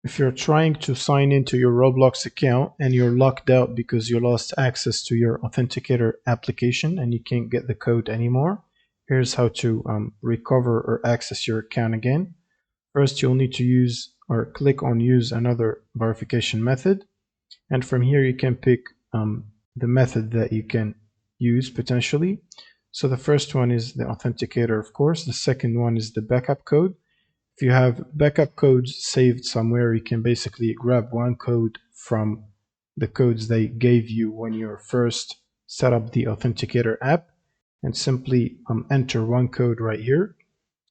If you're trying to sign into your Roblox account and you're locked out because you lost access to your Authenticator application and you can't get the code anymore, here's how to recover or access your account again. First, you'll need to use or click on use another verification method. And from here, you can pick the method that you can use potentially. So the first one is the Authenticator, of course. The second one is the backup code. If you have backup codes saved somewhere, you can basically grab one code from the codes they gave you when you first set up the Authenticator app and simply enter one code right here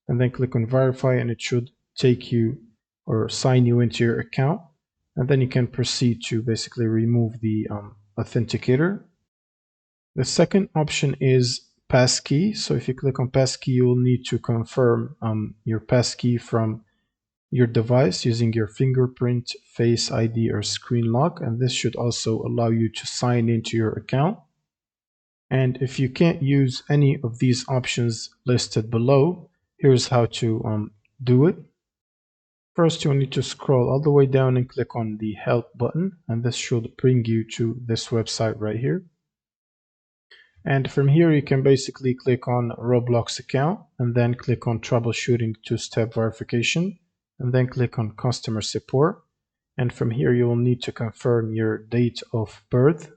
and then click on verify, and it should take you or sign you into your account. And then you can proceed to basically remove the Authenticator. The second option is passkey. So if you click on passkey, you will need to confirm your passkey from your device using your fingerprint, face ID, or screen lock, and this should also allow you to sign into your account. And if you can't use any of these options listed below, here's how to do it. First, you'll need to scroll all the way down and click on the help button, and this should bring you to this website right here. And from here, you can basically click on Roblox account and then click on troubleshooting two-step verification and then click on customer support. And from here, you will need to confirm your date of birth,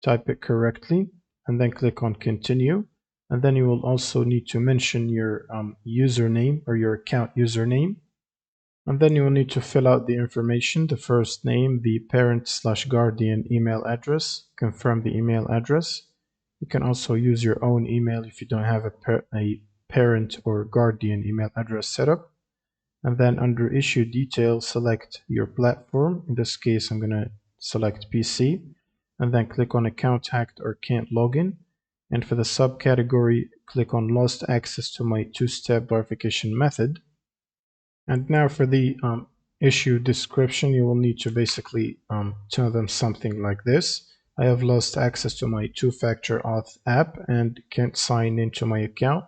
type it correctly, and then click on continue. And then you will also need to mention your username or your account username. And then you will need to fill out the information, the first name, the parent/guardian email address, confirm the email address. You can also use your own email if you don't have a parent or guardian email address set up. And then under issue details, select your platform. In this case, I'm going to select PC and then click on account hacked or can't login. And for the subcategory, click on lost access to my two-step verification method. And now for the issue description, you will need to basically tell them something like this. I have lost access to my two-factor auth app and can't sign into my account.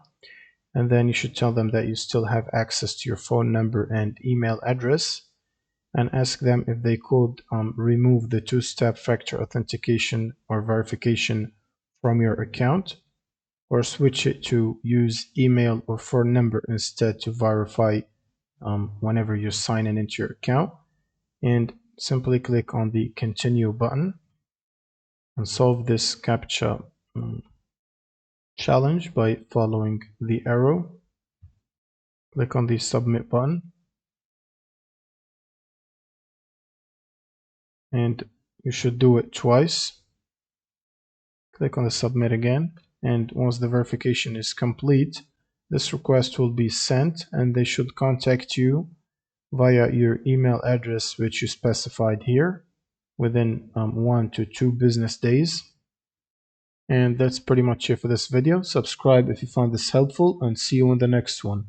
And then you should tell them that you still have access to your phone number and email address, and ask them if they could remove the two-step factor authentication or verification from your account, or switch it to use email or phone number instead to verify whenever you're signing into your account. And simply click on the continue button and solve this CAPTCHA challenge by following the arrow. Click on the submit button and you should do it twice. Click on the submit again, and once the verification is complete, this request will be sent and they should contact you via your email address which you specified here within 1 to 2 business days. And that's pretty much it for this video. Subscribe if you found this helpful, and see you in the next one.